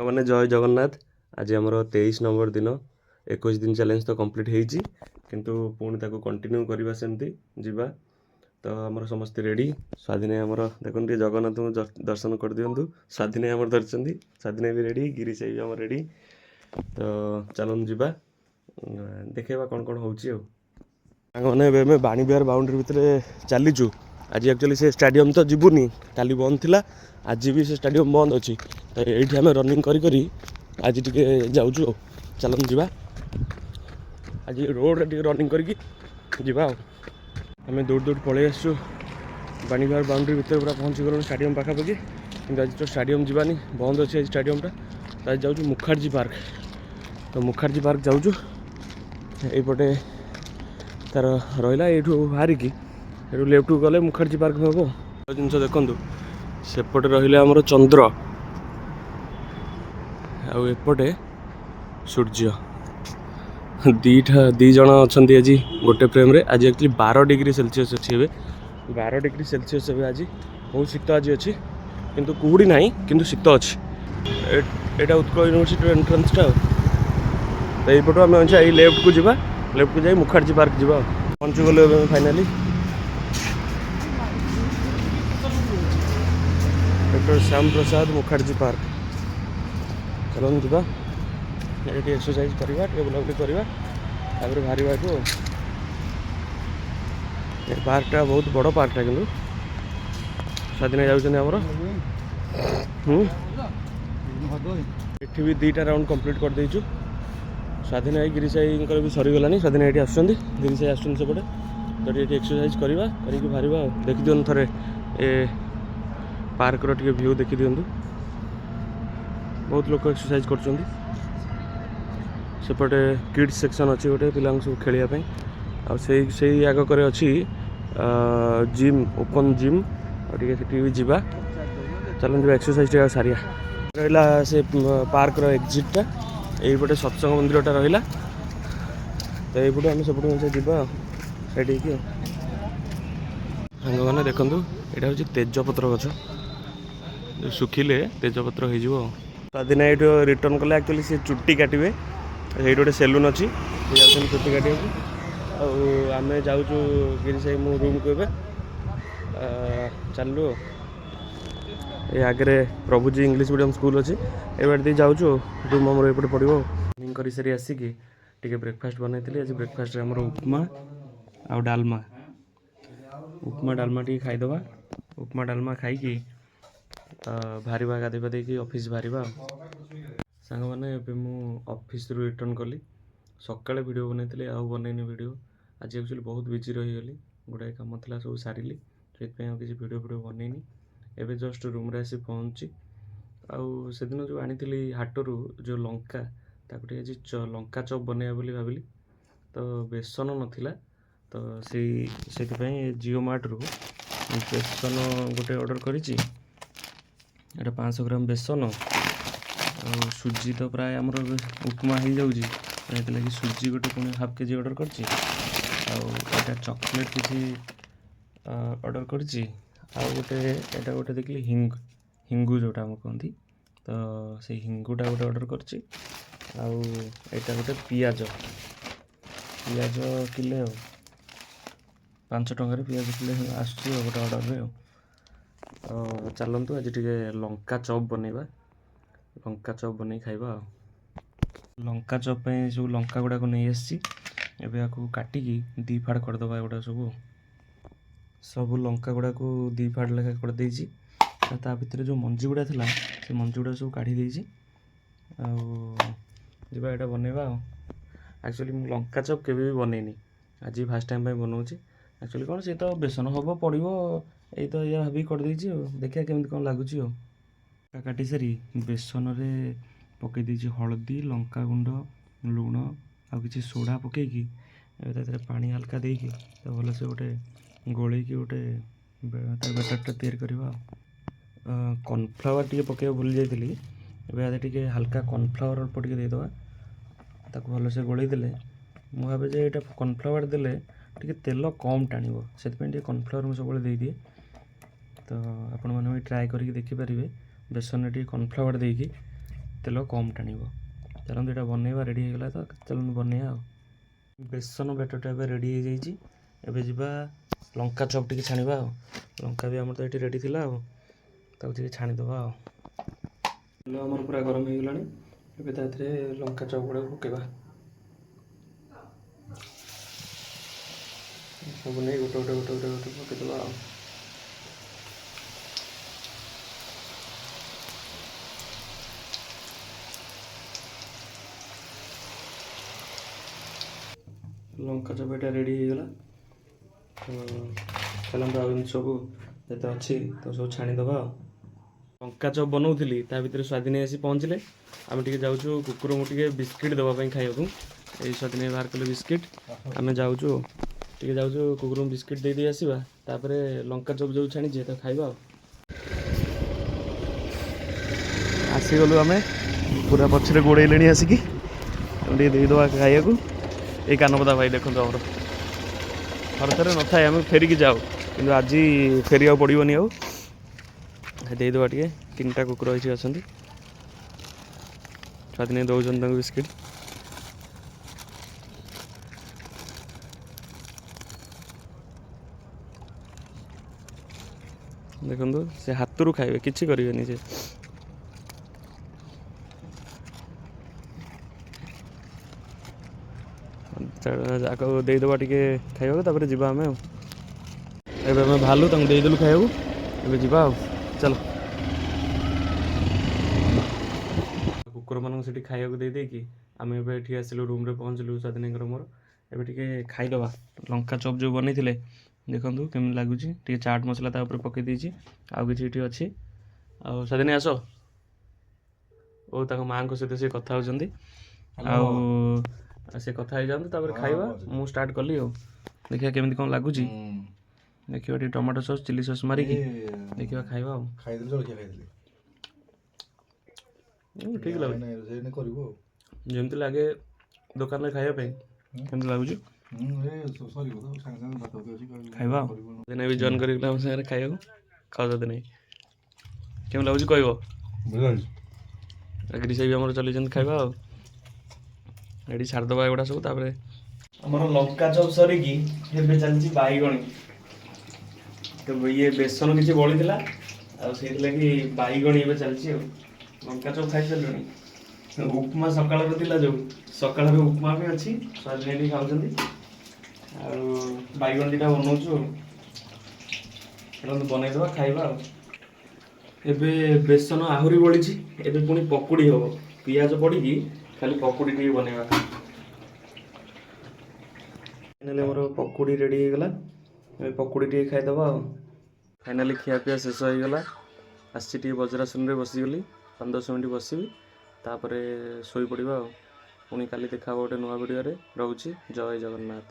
ମାନେ ଜୟ ଜଗନ୍ନାଥ। ଆଜି ଆମର 23 ନମ୍ବର ଦିନ। 21 ଦିନ ଚ୍ୟାଲେଞ୍ଜ ତ କମ୍ପ୍ଲିଟ୍ ହେଇଛି, କିନ୍ତୁ ପୁଣି ତାକୁ କଣ୍ଟିନ୍ୟू କରିବା ସେମିତି ଯିବା। ତ ଆମର ସମସ୍ତେ ରେଡ଼ି। ସ୍ୱାଧୀନ ଆମର ଦେଖନ୍ତୁ ଟିକେ ଜଗନ୍ନାଥଙ୍କୁ ଦର୍ଶନ କରିଦିଅନ୍ତୁ। ସ୍ୱାଧୀନ ଆମର ଧରିଛନ୍ତି, ସ୍ୱାଧୀନ ବି ରେଡ଼ି, ଗିରିଶ ବି ଆମର ରେଡ଼ି। ତ ଚାଲନ୍ତୁ ଯିବା, ଦେଖେଇବା କ'ଣ କ'ଣ ହେଉଛି ଆଉ। ସାଙ୍ଗମାନେ ଏବେ ଆମେ ବାଣୀବିହାର ବାଉଣ୍ଡରୀ ଭିତରେ ଚାଲିଛୁ। ଆଜି ଆକ୍ଚୁଆଲି ସେ ଷ୍ଟାଡ଼ିୟମ୍ ତ ଯିବୁନି, କାଲି ବନ୍ଦ ଥିଲା, ଆଜି ବି ସେ ଷ୍ଟାଡ଼ିୟମ୍ ବନ୍ଦ ଅଛି। ତ ଏଇଠି ଆମେ ରନିଂ କରି କରି ଆଜି ଟିକେ ଯାଉଛୁ ଆଉ। ଚାଲନ୍ତୁ ଯିବା, ଆଜି ରୋଡ଼ରେ ଟିକେ ରନିଂ କରିକି ଯିବା ଆଉ। ଆମେ ଦୌଡ଼ି ଦୌଡ଼ି ପଳେଇ ଆସିଛୁ ବାଣୀବିହାର ବାଉଣ୍ଡରୀ ଭିତରେ, ପୁରା ପହଞ୍ଚି ଗଲୁଣି ଷ୍ଟାଡ଼ିୟମ୍ ପାଖାପାଖି। କିନ୍ତୁ ଆଜି ତ ଷ୍ଟାଡ଼ିୟମ୍ ଯିବାନି, ବନ୍ଦ ଅଛି ଆଜି ଷ୍ଟାଡ଼ିୟମ୍ଟା। ତ ଆଜି ଯାଉଛୁ ମୁଖାର୍ଜୀ ପାର୍କ। ତ ମୁଖାର୍ଜୀ ପାର୍କ ଯାଉଛୁ, ଏଇପଟେ ତାର ରହିଲା, ଏଇଠୁ ବାହାରିକି ଏଠୁ ଲେଫ୍ଟକୁ ଗଲେ ମୁଖାର୍ଜୀ ପାର୍କ ହେବ। ଜିନିଷ ଦେଖନ୍ତୁ, ସେପଟେ ରହିଲେ ଆମର ଚନ୍ଦ୍ର, ଆଉ ଏପଟେ ସୂର୍ଯ୍ୟ। ଦୁଇ ଜଣ ଅଛନ୍ତି ଆଜି ଗୋଟେ ଫ୍ରେମ୍ରେ। ଆଜି ଆକ୍ଚୁଆଲି 12 ଡିଗ୍ରୀ ସେଲସିୟସ୍ ଅଛି ଏବେ, 12 ଡିଗ୍ରୀ ସେଲସିୟସ୍ ଏବେ ଆଜି। ବହୁତ ଶୀତ ଆଜି ଅଛି, କିନ୍ତୁ କୁହୁଡ଼ି ନାହିଁ, କିନ୍ତୁ ଶୀତ ଅଛି। ଏଇଟା ଉତ୍କଳ ୟୁନିଭର୍ସିଟିର ଏଣ୍ଟ୍ରାନ୍ସଟା ଆଉ। ତ ଏଇପଟୁ ଆମେ ଅଛେ ଏଇ ଲେଫ୍ଟକୁ ଯିବା, ଲେଫ୍ଟକୁ ଯାଇ ମୁଖାର୍ଜୀ ପାର୍କ ଯିବା ଆଉ। ପହଞ୍ଚିଗଲୁ ଏବେ ଫାଇନାଲି। ଡକ୍ଟର ଶ୍ୟାମ ପ୍ରସାଦ ମୁଖାର୍ଜୀ ପାର୍କ। ଚାଲନ୍ତୁ ଯିବା, ଏଠି ଏକ୍ସରସାଇଜ୍ କରିବା, ଟିକେ ବୁଲାବୁଲି କରିବା, ତାପରେ ବାହାରିବା ଏଠୁ ଆଉ। ଏ ପାର୍କଟା ବହୁତ ବଡ଼ ପାର୍କଟା, କିନ୍ତୁ ସ୍ୱାଧୀନ ଯାଉଛନ୍ତି ଆମର। ଏଠି ବି 2ଟା ରାଉଣ୍ଡ କମ୍ପ୍ଲିଟ୍ କରିଦେଇଛୁ। ସ୍ୱାଧୀନ ଭାଇ ଗିରିଶ ଭାଇଙ୍କର ବି ସରିଗଲାଣି, ସ୍ୱାଧୀନ ଏଠି ଆସୁଛନ୍ତି, ଗିରିଶ ଭାଇ ଆସୁଛନ୍ତି ସେପଟେ। ତ ଏଠି ଏକ୍ସରସାଇଜ୍ କରିବା, କରିକି ବାହାରିବା ଆଉ। ଦେଖିଦିଅନ୍ତୁ ଥରେ ଏ ପାର୍କର ଟିକେ ଭ୍ୟୁ ଦେଖିଦିଅନ୍ତୁ, ବହୁତ ଲୋକ ଏକ୍ସରସାଇଜ୍ କରୁଛନ୍ତି। ସେପଟେ କିଡ୍ସ ସେକ୍ସନ୍ ଅଛି ଗୋଟେ, ପିଲାଙ୍କୁ ସବୁ ଖେଳିବା ପାଇଁ। ଆଉ ସେଇ ଆଗକରେ ଅଛି ଜିମ୍, ଓପନ୍ ଜିମ୍। ଆଉ ଟିକେ ସେଠିକି ବି ଯିବା। ଚାଲନ୍ତୁ ଯିବା, ଏକ୍ସରସାଇଜ୍ ଟିକେ ସାରିବା। ରହିଲା ସେ ପାର୍କର ଏକ୍ଜିଟ୍ଟା, ଏଇପଟେ ସତ୍ସଙ୍ଗ ମନ୍ଦିରଟା ରହିଲା। ତ ଏଇପଟେ ଆମେ ସେପଟୁ ଯିବା ଆଉ, ସେଇଠିକି ଆଉ। ସାଙ୍ଗମାନେ ଦେଖନ୍ତୁ, ଏଇଟା ହେଉଛି ତେଜପତ୍ର ଗଛ, ଶୁଖିଲେ ତେଜପତ୍ର ହେଇଯିବ ଆଉ। ସ୍ୱାଧୀନ ଏଇଠୁ ରିଟର୍ନ କଲେ, ଆକ୍ଚୁଆଲି ସେ ଚୁଟି କାଟିବେ, ସେଇଠି ଗୋଟେ ସେଲୁନ୍ ଅଛି, ସେ ଯାଉଛନ୍ତି ଚୁଟି କାଟିବାକୁ। ଆଉ ଆମେ ଯାଉଛୁ ଗିରିଶ ଭାଇ ମୁଁ ରୁମ୍କୁ ଏବେ। ଚାଲିଲୁ ଆଉ। ଏ ଆଗରେ ପ୍ରଭୁଜୀ ଇଂଲିଶ ମିଡ଼ିୟମ୍ ସ୍କୁଲ୍ ଅଛି, ଏବାଟେ ଦେଇ ଯାଉଛୁ ଆଉ। ରୁମ୍ ଆମର ଏପଟେ ପଡ଼ିବ ଆଉ। ରନିଂ କରିସାରି ଆସିକି ଟିକେ ବ୍ରେକଫାଷ୍ଟ ବନେଇଥିଲି। ଆଜି ବ୍ରେକଫାଷ୍ଟରେ ଆମର ଉପମା ଆଉ ଡାଲମା। ଉପମା ଡାଲମା ଟିକେ ଖାଇଦେବା। ଉପମା ଡାଲମା ଖାଇକି ବାହାରିବା, ଗାଧୋଇ ପାଧେଇକି ଅଫିସ୍ ବାହାରିବା ଆଉ। ସାଙ୍ଗମାନେ ଏବେ ମୁଁ ଅଫିସ୍ରୁ ରିଟର୍ନ କଲି। ସକାଳେ ଭିଡ଼ିଓ ବନେଇଥିଲି, ଆଉ ବନେଇନି ଭିଡ଼ିଓ। ଆଜି ଆକ୍ଚୁଆଲି ବହୁତ ବିଜି ରହିଗଲି, ଗୁଡ଼ାଏ କାମ ଥିଲା, ସବୁ ସାରିଲି, ସେଥିପାଇଁ ଆଉ କିଛି ଭିଡ଼ିଓ ବନେଇନି। ଏବେ ଜଷ୍ଟ ରୁମ୍ରେ ଆସି ପହଞ୍ଚି, ଆଉ ସେଦିନ ଯେଉଁ ଆଣିଥିଲି ହାଟରୁ ଯେଉଁ ଲଙ୍କା, ତାକୁ ଟିକେ ଆଜି ଲଙ୍କା ଚପ୍ ବନେଇବା ବୋଲି ଭାବିଲି। ତ ବେସନ ନଥିଲା, ତ ସେଥିପାଇଁ ଜିଓ ମାର୍ଟରୁ ବେସନ ଗୋଟେ ଅର୍ଡ଼ର କରିଛି। ଏଇଟା 500 ଗ୍ରାମ ବେସନ, ଆଉ ସୁଜି ତ ପ୍ରାୟ ଆମର ଉପମା ହେଇଯାଉଛି, ସେଥିଲାଗି ସୁଜି ଗୋଟେ ପୁଣି ହାଫ୍ କେଜି ଅର୍ଡ଼ର କରିଛି। ଆଉ ଏଇଟା ଚକୋଲେଟ୍ କିଛି ଅର୍ଡ଼ର କରିଛି। ଆଉ ଏଇଟା ଗୋଟେ ଦେଖିଲି ହିଙ୍ଗୁ ଯେଉଁଟା ଆମେ କୁହନ୍ତି, ତ ସେଇ ହିଙ୍ଗୁଟା ଗୋଟେ ଅର୍ଡ଼ର କରିଛି। ଆଉ ଏଇଟା ଗୋଟେ ପିଆଜ କିଲେ, ଆଉ 5 ଟଙ୍କାରେ ପିଆଜ କିଲେ ଆସୁଛି ଆଉ ଗୋଟେ ଅର୍ଡ଼ରରେ ଆଉ। ଚାଲନ୍ତୁ ଆଜି ଟିକେ ଲଙ୍କା ଚପ୍ ବନେଇବା, ଲଙ୍କା ଚପ୍ ବନେଇ ଖାଇବା ଆଉ। ଲଙ୍କା ଚପ୍ ପାଇଁ ସବୁ ଲଙ୍କା ଗୁଡ଼ାକ ନେଇ ଆସିଛି। ଏବେ ଆକୁ କାଟିକି 2 ଫାଡ଼ କରିଦେବା। ଏଗୁଡ଼ା ସବୁ ଲଙ୍କା ଗୁଡ଼ାକୁ 2 ଫାଡ଼ ଲେଖା କରିଦେଇଛି। ତା ଭିତରେ ଯେଉଁ ମଞ୍ଜି ଗୁଡ଼ା ଥିଲା, ସେ ମଞ୍ଜି ଗୁଡ଼ା ସବୁ କାଢ଼ି ଦେଇଛି। ଆଉ ଯିବା ଏଇଟା ବନେଇବା ଆଉ। ଆକ୍ଚୁଆଲି ମୁଁ ଲଙ୍କା ଚପ୍ କେବେ ବି ବନେଇନି, ଆଜି ଫାର୍ଷ୍ଟ ଟାଇମ୍ ପାଇଁ ବନାଉଛି। ଆକ୍ଚୁଆଲି କ'ଣ, ସେ ତ ବେସନ ହେବ, ପଡ଼ିବ, ଏଇ ତ ଏଇଆ ଭାବିକି କରିଦେଇଛି ଆଉ। ଦେଖିବା କେମିତି କ'ଣ ଲାଗୁଛି ଆଉ। କାଟି ସାରି ବେସନରେ ପକାଇ ଦେଇଛି ହଳଦୀ, ଲଙ୍କାଗୁଣ୍ଡ, ଲୁଣ ଆଉ କିଛି ସୋଡ଼ା ପକାଇକି, ଏବେ ତା ଦେହରେ ପାଣି ହାଲକା ଦେଇକି ଭଲସେ ଗୋଟେ ଗୋଳେଇକି ଗୋଟେ ତା ବ୍ୟାଟର୍ଟା ତିଆରି କରିବା ଆଉ। କର୍ଣ୍ଣଫ୍ଲାୱାର ଟିକେ ପକାଇବାକୁ ଭୁଲି ଯାଇଥିଲି। ଏବେ ଆରେ ଟିକେ ହାଲକା କର୍ଣ୍ଣଫ୍ଲାୱାର ଅଳ୍ପ ଟିକେ ଦେଇଦେବା, ତାକୁ ଭଲସେ ଗୋଳେଇ ଦେଲେ। ମୁଁ ଭାବେ ଯେ ଏଇଟା କର୍ଣ୍ଣଫ୍ଲାୱାର ଦେଲେ ଟିକେ ତେଲ କମ୍ ଟାଣିବ, ସେଥିପାଇଁ ଟିକେ କର୍ଣ୍ଣଫ୍ଲାୱାର ମୁଁ ସବୁବେଳେ ଦେଇଦିଏ। ତ ଆପଣମାନେ ବି ଟ୍ରାଏ କରିକି ଦେଖିପାରିବେ, ବେସନରେ ଟିକେ କର୍ଣ୍ଣଫ୍ଲାୱାର ଦେଇକି ତେଲ କମ୍ ଟାଣିବ। ଚାଲନ୍ତୁ ଏଇଟା ବନେଇବା, ରେଡ଼ି ହେଇଗଲା ତ, ଚାଲନ୍ତୁ ବନେଇବା ଆଉ। ବେସନ ବ୍ୟାଟରଟା ଏବେ ରେଡ଼ି ହେଇଯାଇଛି। ଏବେ ଯିବା ଲଙ୍କା ଚପ୍ ଟିକେ ଛାଣିବା ଆଉ। ଲଙ୍କା ବି ଆମର ତ ଏଠି ରେଡ଼ି ଥିଲା ଆଉ, ତାକୁ ଟିକେ ଛାଣିଦେବା ଆଉ। ତେଲ ଆମର ପୁରା ଗରମ ହେଇଗଲାଣି। ଏବେ ତା ଦେହରେ ଲଙ୍କା ଚପ୍ ଗୁଡ଼ାକୁ ପକାଇବା। ସବୁ ନେଇ ଗୋଟେ ପକାଇଦେବା ଆଉ। ଲଙ୍କା ଚପ୍ ଏଇଟା ରେଡ଼ି ହେଇଗଲା। ଚାଲନ୍ତୁ ଆଉ ଏମିତି ସବୁ ଯେତେ ଅଛି ତ ସବୁ ଛାଣିଦେବା ଆଉ। ଲଙ୍କା ଚପ୍ ବନାଉଥିଲି, ତା ଭିତରେ ସ୍ୱାଦିନୀ ଆସି ପହଞ୍ଚିଲେ। ଆମେ ଟିକେ ଯାଉଛୁ କୁକୁରଙ୍କୁ ଟିକେ ବିସ୍କିଟ୍ ଦେବା ପାଇଁ ଖାଇବାକୁ। ଏଇ ସ୍ୱାଦିନୀ ବାହାର କଲେ ବିସ୍କିଟ୍, ଆମେ ଯାଉଛୁ କୁକୁରଙ୍କୁ ବିସ୍କିଟ୍ ଦେଇ ଆସିବା। ତାପରେ ଲଙ୍କା ଚପ୍ ଯେଉଁ ଛାଣିଛି ତାକୁ ଖାଇବା ଆଉ। ଆସିଗଲୁ ଆମେ, ପୁରା ପଛରେ ଗୋଡ଼େଇଲେଣି ଆସିକି। ଆମେ ଟିକେ ଦେଇଦେବା ଖାଇବାକୁ। ଏଇ କାନପତା ଭାଇ ଦେଖନ୍ତୁ, ଆମର ଥରେ ନଥାଏ, ଆମେ ଫେରିକି ଯାଉ, କିନ୍ତୁ ଆଜି ଫେରିବାକୁ ପଡ଼ିବନି ଆଉ। ଦେଇଦେବା ଟିକେ। 3ଟା କୁକୁର ଏଇଠି ଅଛନ୍ତି, ସ୍ୱାଦିନୀ ଦେଉଛନ୍ତି ତାଙ୍କୁ ବିସ୍କିଟ୍। ଦେଖନ୍ତୁ ସେ ହାତରୁ ଖାଇବେ, କିଛି କରିବେନି ସେ। ଆଗ ଦେଇଦେବା ଟିକେ ଖାଇବାକୁ, ତାପରେ ଯିବା ଆମେ ଆଉ। ଏବେ ଆମେ ବାହାରିଲୁ, ତାଙ୍କୁ ଦେଇଦେଲୁ ଖାଇବାକୁ, ଏବେ ଯିବା ଆଉ। ଚାଲ। କୁକୁରମାନଙ୍କୁ ସେଠି ଖାଇବାକୁ ଦେଇକି ଆମେ ଏବେ ଏଠି ଆସିଲୁ, ରୁମ୍ରେ ପହଞ୍ଚିଲୁ ସ୍ୱାଦିନୀଙ୍କର ମୋର। ଏବେ ଟିକେ ଖାଇଦେବା। ଲଙ୍କା ଚପ୍ ଯେଉଁ ବନେଇଥିଲେ ଦେଖନ୍ତୁ କେମିତି ଲାଗୁଛି। ଟିକେ ଚାଟ୍ ମସଲା ତା ଉପରେ ପକାଇ ଦେଇଛି, ଆଉ କିଛି ଏଠି ଅଛି। ଆଉ ସ୍ୱାଦିନୀ ଆସ। ଓ ତାଙ୍କ ମାଆଙ୍କ ସହିତ ସେ କଥା ହେଉଛନ୍ତି। ଆଉ ସେ କଥା ହେଇଯାଆନ୍ତୁ, ତାପରେ ଖାଇବା। ମୁଁ ଷ୍ଟାର୍ଟ କଲି ଆଉ। ଦେଖିବା କେମିତି କ'ଣ ଲାଗୁଛି। ଦେଖିବା ଟିକେ ଟମାଟୋ ସସ୍, ଚିଲି ସସ୍ ମାରିକି ଦେଖିବା ଖାଇବା ଆଉ। ଠିକ୍ ଲାଗୁଛି, ଯେମିତି ଲାଗେ ଦୋକାନରେ ଖାଇବା ପାଇଁ କେମିତି ଲାଗୁଛି ଖାଇବା ଆଉ। ଦିନେ ବି ଜଏନ୍ କରିକି ଆମ ସାଙ୍ଗରେ ଖାଇବାକୁ ଖାଉଛନ୍ତି ନାହିଁ, କେମିତି ଲାଗୁଛି କହିବ। ଆଗ୍ରି ସାହି ବି ଆମର ଚଲେଇଛନ୍ତି ଖାଇବା ଆଉ। ଏଠି ଛାଡ଼ିଦେବା ଏଗୁଡ଼ା ସବୁ। ତାପରେ ଆମର ଲଙ୍କା ଚପ୍ ସରିକି ଏବେ ଚାଲିଛି ବାଇଗଣୀ। ତ ଇଏ ବେସନ କିଛି ବଳିଥିଲା, ଆଉ ସେଇଥିଲାଗି ବାଇଗଣୀ ଏବେ ଚାଲିଛି ଆଉ। ଲଙ୍କା ଚପ୍ ଖାଇସାରିଲୁଣି। ଉପମା ସକାଳର ଥିଲା, ଯେଉଁ ସକାଳର ଉପମା ବି ଅଛି, ସ୍ୱାଦିନୀ ଖାଉଛନ୍ତି। ଆଉ ବାଇଗଣ ଦୁଇଟା ବନାଉଛୁ ଆଉ। ବନେଇଦେବା ଖାଇବା ଆଉ। ଏବେ ବେସନ ଆହୁରି ବଳିଛି, ଏବେ ପୁଣି ପକୁଡ଼ି ହେବ। ପିଆଜ ପଡ଼ିକି ଖାଲି ପକୁଡ଼ି ଟିକେ ବନେଇବା। ଫାଇନାଲି ଆମର ପକୁଡ଼ି ରେଡ଼ି ହେଇଗଲା। ଏବେ ପକୁଡ଼ି ଟିକେ ଖାଇଦେବା ଆଉ। ଫାଇନାଲି ଖିଆପିଆ ଶେଷ ହେଇଗଲା। ଆସିଛି ଟିକେ ବଜ୍ରାସନରେ ବସିଗଲି, 5-10 ମିନିଟ୍ ବସିବି, ତାପରେ ଶୋଇପଡ଼ିବା ଆଉ। ପୁଣି କାଲି ଦେଖା ହେବ ଗୋଟେ ନୂଆ ଭିଡ଼ିଓରେ। ରହୁଛି, ଜୟ ଜଗନ୍ନାଥ।